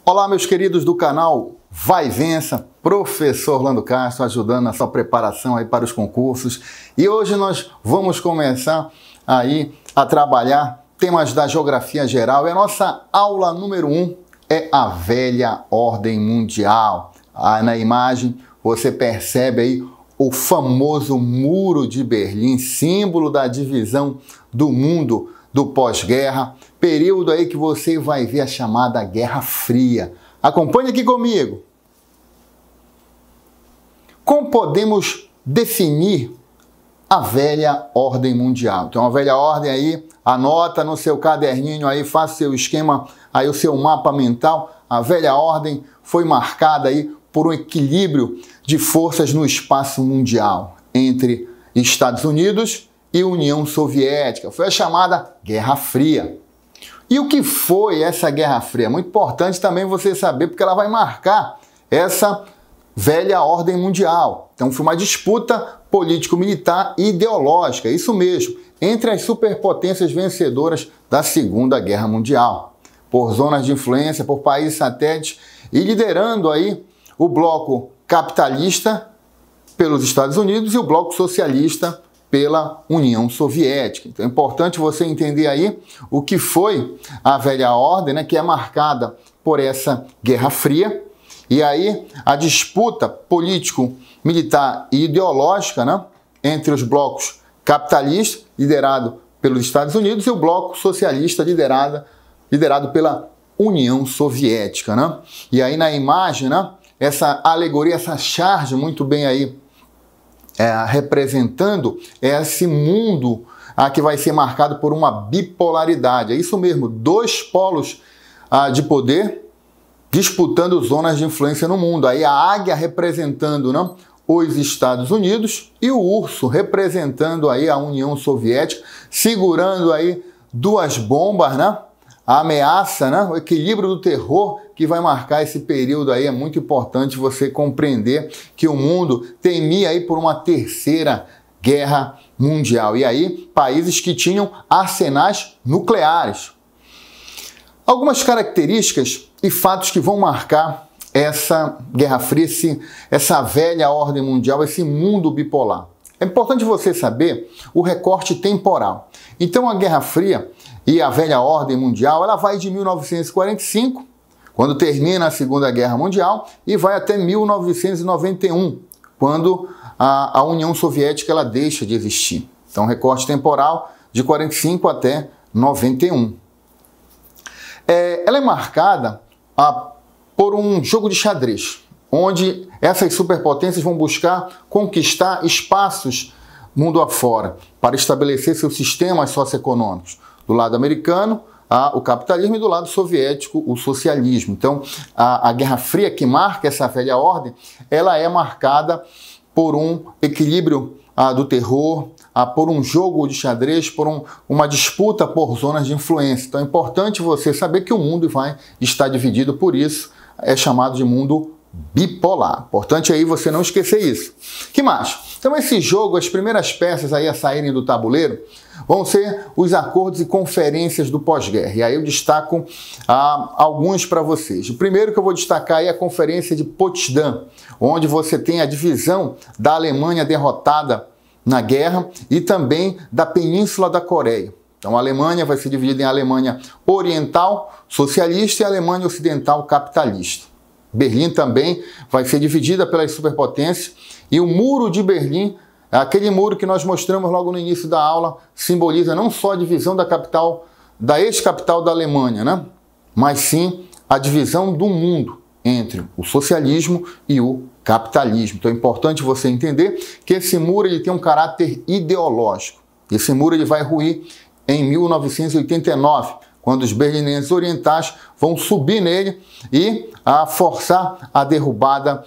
Olá, meus queridos do canal Vai e Vença, professor Orlando Castro ajudando na sua preparação aí para os concursos. E hoje nós vamos começar aí a trabalhar temas da geografia geral. E a nossa aula número 1 é a velha ordem mundial. Na imagem você percebe aí o famoso Muro de Berlim, símbolo da divisão do mundo do pós-guerra, período aí que você vai ver a chamada Guerra Fria. Acompanhe aqui comigo. Como podemos definir a velha ordem mundial? Então, a velha ordem aí, anota no seu caderninho aí, faça o seu esquema, aí o seu mapa mental. A velha ordem foi marcada aí por um equilíbrio de forças no espaço mundial entre Estados Unidos e União Soviética. Foi a chamada Guerra Fria. E o que foi essa Guerra Fria? É muito importante também você saber, porque ela vai marcar essa velha ordem mundial. Então foi uma disputa político-militar e ideológica, isso mesmo, entre as superpotências vencedoras da Segunda Guerra Mundial, por zonas de influência, por países satélites, e liderando aí o bloco capitalista pelos Estados Unidos e o bloco socialista pela União Soviética. Então é importante você entender aí o que foi a velha ordem, né, que é marcada por essa Guerra Fria, e aí a disputa político-militar e ideológica, né, entre os blocos capitalistas, liderado pelos Estados Unidos, e o bloco socialista, liderado pela União Soviética. Né? E aí na imagem, né, essa alegoria, essa charge muito bem aí representando esse mundo que vai ser marcado por uma bipolaridade. É isso mesmo, dois polos de poder disputando zonas de influência no mundo. Aí a águia representando, né, os Estados Unidos e o urso representando aí a União Soviética, segurando aí duas bombas, né? A ameaça, né? O equilíbrio do terror que vai marcar esse período aí. É muito importante você compreender que o mundo temia aí por uma terceira guerra mundial. E aí, países que tinham arsenais nucleares. Algumas características e fatos que vão marcar essa Guerra Fria, essa velha ordem mundial, esse mundo bipolar. É importante você saber o recorte temporal. Então, a Guerra Fria e a velha ordem mundial, ela vai de 1945, quando termina a Segunda Guerra Mundial, e vai até 1991, quando a União Soviética ela deixa de existir. Então, recorte temporal de 45 até 91. Ela é marcada por um jogo de xadrez, onde essas superpotências vão buscar conquistar espaços mundo afora para estabelecer seus sistemas socioeconômicos. Do lado americano, o capitalismo, e do lado soviético, o socialismo. Então, a Guerra Fria, que marca essa velha ordem, ela é marcada por um equilíbrio do terror, por um jogo de xadrez, por uma disputa por zonas de influência. Então, é importante você saber que o mundo vai estar dividido, por isso é chamado de mundo bipolar. Importante aí você não esquecer isso. Que mais? Então, esse jogo, as primeiras peças aí a saírem do tabuleiro vão ser os acordos e conferências do pós-guerra. E aí eu destaco alguns para vocês. O primeiro que eu vou destacar é a Conferência de Potsdam, onde você tem a divisão da Alemanha derrotada na guerra e também da Península da Coreia. Então, a Alemanha vai ser dividida em Alemanha Oriental socialista e Alemanha Ocidental capitalista. Berlim também vai ser dividida pelas superpotências, e o Muro de Berlim, aquele muro que nós mostramos logo no início da aula, simboliza não só a divisão da capital, da ex-capital da Alemanha, né? Mas sim a divisão do mundo entre o socialismo e o capitalismo. Então é importante você entender que esse muro ele tem um caráter ideológico. Esse muro ele vai ruir em 1989, quando os berlinenses orientais vão subir nele e forçar a derrubada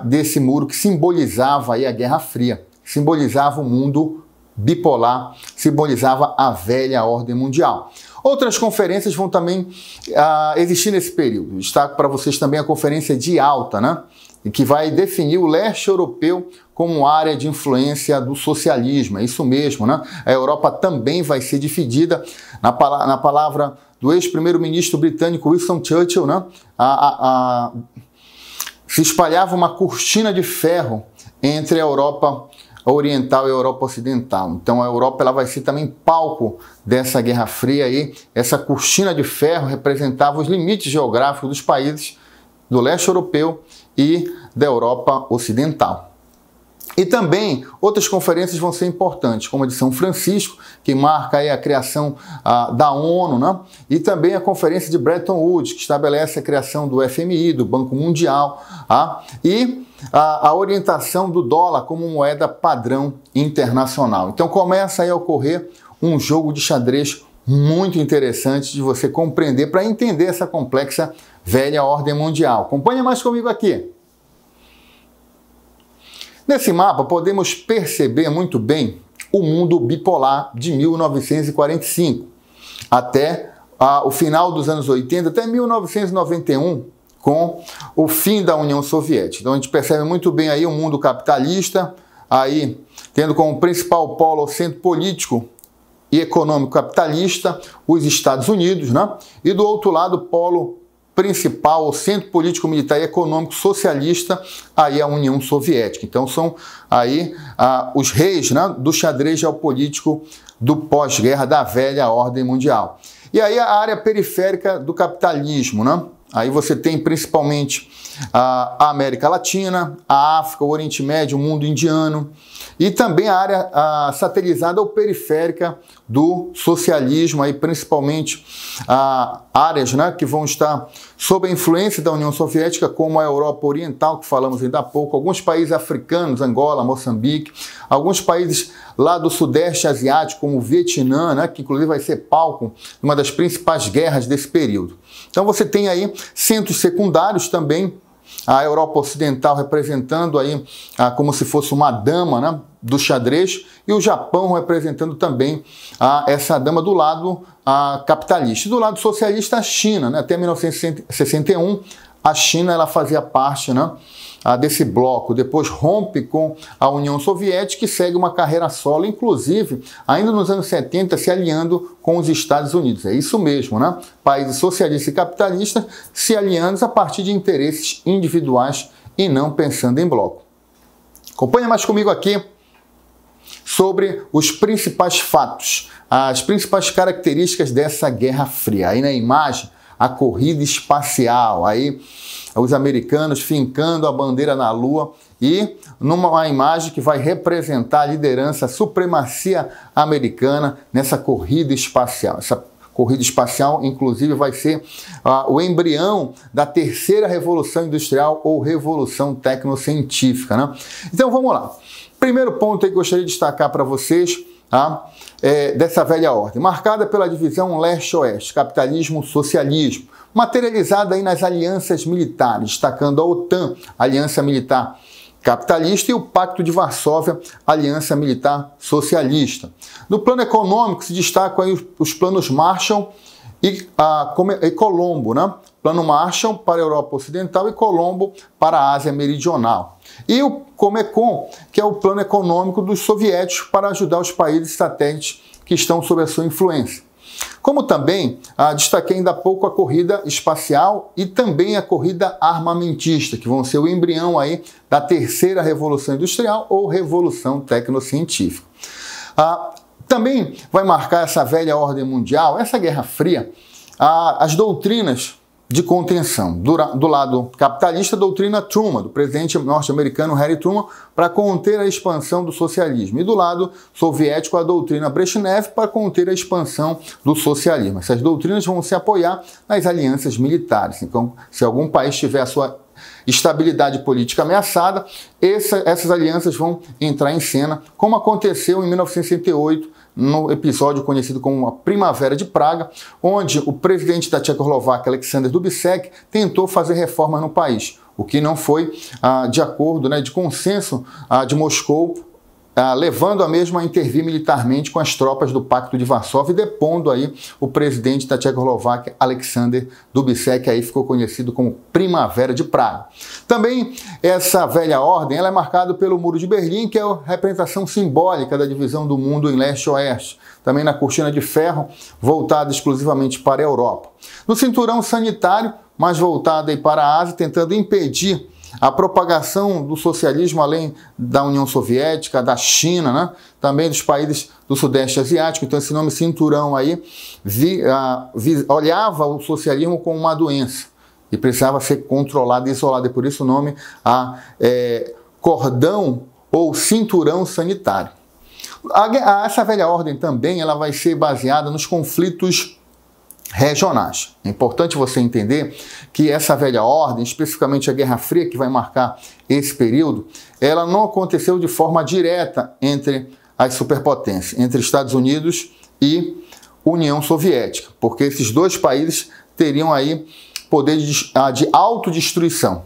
desse muro que simbolizava aí a Guerra Fria, simbolizava o mundo bipolar, simbolizava a velha ordem mundial. Outras conferências vão também existir nesse período. Destaco para vocês também a Conferência de Yalta, né? E que vai definir o leste europeu como área de influência do socialismo. É isso mesmo, né? A Europa também vai ser dividida. Na palavra do ex-primeiro-ministro britânico Winston Churchill, né? Se espalhava uma cortina de ferro entre a Europa Oriental e a Europa Ocidental. Então a Europa ela vai ser também palco dessa Guerra Fria aí. Essa cortina de ferro representava os limites geográficos dos países do leste europeu e da Europa Ocidental. E também outras conferências vão ser importantes, como a de São Francisco, que marca aí a criação da ONU, né? E também a Conferência de Bretton Woods, que estabelece a criação do FMI, do Banco Mundial, e a orientação do dólar como moeda padrão internacional. Então começa aí a ocorrer um jogo de xadrez muito interessante de você compreender para entender essa complexa velha ordem mundial. Acompanha mais comigo aqui. Nesse mapa podemos perceber muito bem o mundo bipolar de 1945 até o final dos anos 80, até 1991, com o fim da União Soviética. Então a gente percebe muito bem aí o mundo capitalista, aí tendo como principal polo o centro político e econômico capitalista os Estados Unidos, né? E do outro lado o polo principal, o centro político, militar e econômico socialista, aí a União Soviética. Então são aí os reis, né, do xadrez geopolítico do pós-guerra da velha ordem mundial. E aí a área periférica do capitalismo, né? Aí você tem principalmente a América Latina, a África, o Oriente Médio, o mundo indiano, e também a área satelizada ou periférica do socialismo, aí principalmente áreas, né, que vão estar sob a influência da União Soviética, como a Europa Oriental, que falamos ainda há pouco, alguns países africanos, Angola, Moçambique, alguns países lá do Sudeste Asiático, como o Vietnã, né, que inclusive vai ser palco de uma das principais guerras desse período. Então você tem aí centros secundários também, a Europa Ocidental representando aí como se fosse uma dama, né, do xadrez, e o Japão representando também essa dama do lado capitalista. E do lado socialista, a China, né, até 1961, a China ela fazia parte, né, desse bloco, depois rompe com a União Soviética e segue uma carreira solo, inclusive, ainda nos anos 70, se alinhando com os Estados Unidos. É isso mesmo, né? Países socialistas e capitalistas se alinhando a partir de interesses individuais e não pensando em bloco. Acompanha mais comigo aqui sobre os principais fatos, as principais características dessa Guerra Fria. Aí na imagem, a corrida espacial, aí os americanos fincando a bandeira na Lua e numa imagem que vai representar a liderança, a supremacia americana nessa corrida espacial. Essa corrida espacial, inclusive, vai ser o embrião da terceira revolução industrial ou revolução tecnocientífica, né? Então vamos lá. Primeiro ponto aí que eu gostaria de destacar para vocês, dessa velha ordem, marcada pela divisão leste-oeste, capitalismo-socialismo, materializada aí nas alianças militares, destacando a OTAN, Aliança Militar Capitalista, e o Pacto de Varsóvia, Aliança Militar Socialista. No plano econômico se destacam aí os planos Marshall e Colombo, né? Plano Marshall para a Europa Ocidental e Colombo para a Ásia Meridional. E o Comecon, que é o plano econômico dos soviéticos para ajudar os países satélites que estão sob a sua influência. Como também destaquei ainda há pouco a corrida espacial e também a corrida armamentista, que vão ser o embrião aí da terceira revolução industrial ou revolução tecnocientífica. Também vai marcar essa velha ordem mundial, essa Guerra Fria, as doutrinas de contenção. Do lado capitalista, a doutrina Truman, do presidente norte-americano Harry Truman, para conter a expansão do socialismo. E do lado soviético, a doutrina Brezhnev, para conter a expansão do socialismo. Essas doutrinas vão se apoiar nas alianças militares. Então, se algum país tiver a sua estabilidade política ameaçada, essas alianças vão entrar em cena, como aconteceu em 1968, no episódio conhecido como a Primavera de Praga, onde o presidente da Tchecoslováquia, Alexander Dubček, tentou fazer reformas no país, o que não foi de acordo, né, de consenso de Moscou, levando a mesma a intervir militarmente com as tropas do Pacto de Varsóvia e depondo aí o presidente da Tchecoslováquia, Alexander Dubček, que aí ficou conhecido como Primavera de Praga. Também essa velha ordem ela é marcada pelo Muro de Berlim, que é a representação simbólica da divisão do mundo em leste e oeste. Também na cortina de ferro, voltada exclusivamente para a Europa. No cinturão sanitário, mais voltada aí para a Ásia, tentando impedir a propagação do socialismo além da União Soviética, da China, né? Também dos países do Sudeste Asiático. Então esse nome cinturão aí olhava o socialismo como uma doença e precisava ser controlado e isolado. E por isso o nome cordão ou cinturão sanitário. Essa velha ordem também ela vai ser baseada nos conflitos regionais. É importante você entender que essa velha ordem, especificamente a Guerra Fria, que vai marcar esse período, ela não aconteceu de forma direta entre as superpotências, entre Estados Unidos e União Soviética, porque esses dois países teriam aí poder de autodestruição.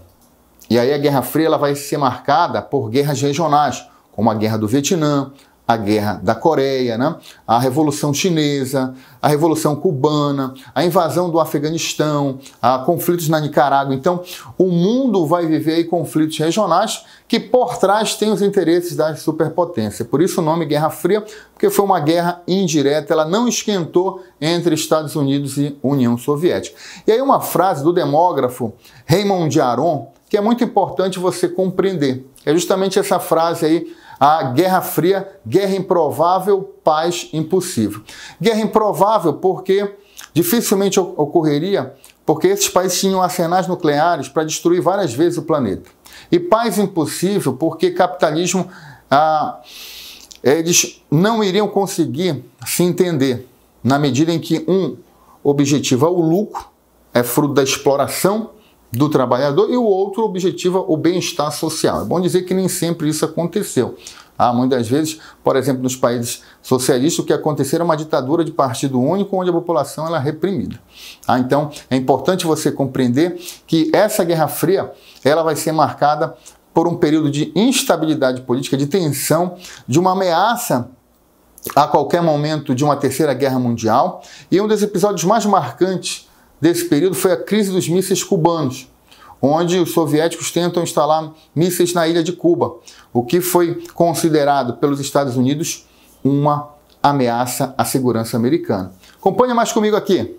E aí a Guerra Fria ela vai ser marcada por guerras regionais, como a Guerra do Vietnã, a Guerra da Coreia, né? A Revolução Chinesa, a Revolução Cubana, a invasão do Afeganistão, conflitos na Nicarágua. Então, o mundo vai viver aí conflitos regionais que por trás têm os interesses das superpotências. Por isso o nome Guerra Fria, porque foi uma guerra indireta, ela não esquentou entre Estados Unidos e União Soviética. E aí uma frase do demógrafo Raymond de Aron, que é muito importante você compreender. É justamente essa frase aí, a Guerra Fria, guerra improvável, paz impossível. Guerra improvável porque dificilmente ocorreria, porque esses países tinham arsenais nucleares para destruir várias vezes o planeta. E paz impossível porque capitalismo, eles não iriam conseguir se entender, na medida em que um objetivo é o lucro, é fruto da exploração do trabalhador, e o outro objetiva o bem-estar social. É bom dizer que nem sempre isso aconteceu. Muitas vezes, por exemplo, nos países socialistas, o que aconteceu era uma ditadura de partido único, onde a população era reprimida. Então, é importante você compreender que essa Guerra Fria ela vai ser marcada por um período de instabilidade política, de tensão, de uma ameaça a qualquer momento de uma terceira guerra mundial. E um dos episódios mais marcantes desse período foi a crise dos mísseis cubanos, onde os soviéticos tentam instalar mísseis na ilha de Cuba, o que foi considerado pelos Estados Unidos uma ameaça à segurança americana. Acompanha mais comigo aqui.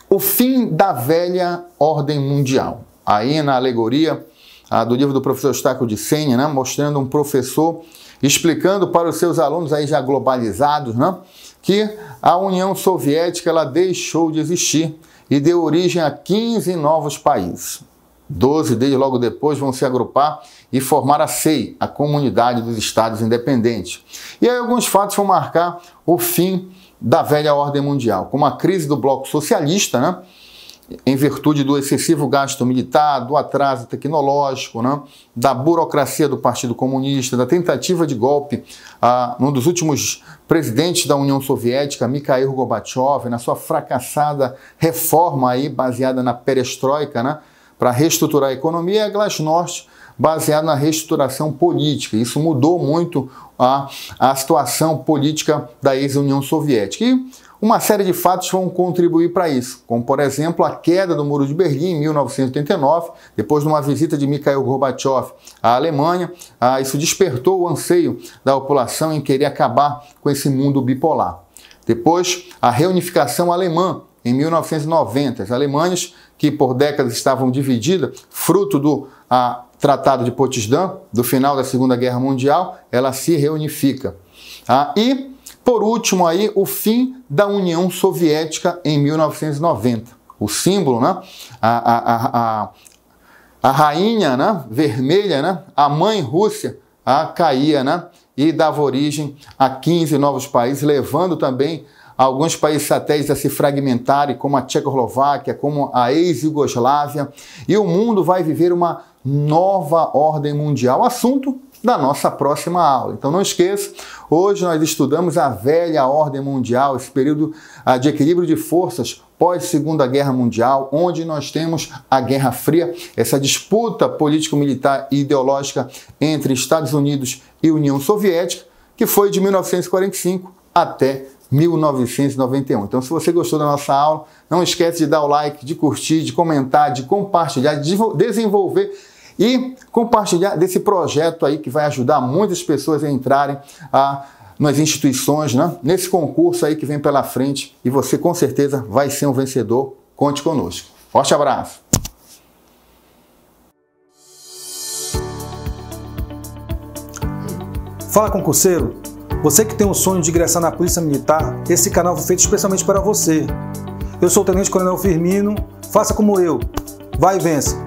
O fim da velha ordem mundial. Aí na alegoria do livro do professor Eustáquio de Sena, né, mostrando um professor explicando para os seus alunos aí já globalizados, né, que a União Soviética ela deixou de existir e deu origem a 15 novos países. 12 deles logo depois vão se agrupar e formar a CEI, a Comunidade dos Estados Independentes. E aí alguns fatos vão marcar o fim da velha ordem mundial, como a crise do bloco socialista, né, em virtude do excessivo gasto militar, do atraso tecnológico, né, da burocracia do Partido Comunista, da tentativa de golpe num dos últimos presidentes da União Soviética, Mikhail Gorbachev, na sua fracassada reforma aí, baseada na perestroika, né, para reestruturar a economia, e a Glasnost, baseada na reestruturação política. Isso mudou muito a situação política da ex-União Soviética. E uma série de fatos vão contribuir para isso, como, por exemplo, a queda do Muro de Berlim em 1989, depois de uma visita de Mikhail Gorbachev à Alemanha. Isso despertou o anseio da população em querer acabar com esse mundo bipolar. Depois, a reunificação alemã em 1990. As Alemanhas, que por décadas estavam divididas, fruto do Tratado de Potsdam, do final da Segunda Guerra Mundial, ela se reunifica. E por último, aí, o fim da União Soviética em 1990. O símbolo, né? A rainha, né? Vermelha, né? A mãe Rússia, caía, né? E dava origem a 15 novos países, levando também alguns países satélites a se fragmentarem, como a Tchecoslováquia, como a ex-Iugoslávia. E o mundo vai viver uma nova ordem mundial. Assunto da nossa próxima aula. Então não esqueça, hoje nós estudamos a velha ordem mundial, esse período de equilíbrio de forças pós-Segunda Guerra Mundial, onde nós temos a Guerra Fria, essa disputa político-militar e ideológica entre Estados Unidos e União Soviética, que foi de 1945 até 1991. Então, se você gostou da nossa aula, não esquece de dar o like, de curtir, de comentar, de compartilhar, de desenvolver e compartilhar desse projeto aí que vai ajudar muitas pessoas a entrarem nas instituições, né? Nesse concurso aí que vem pela frente, e você com certeza vai ser um vencedor. Conte conosco. Forte abraço! Fala, concurseiro! Você que tem o sonho de ingressar na Polícia Militar, esse canal foi feito especialmente para você. Eu sou o Tenente Coronel Firmino, faça como eu. Vai e vença!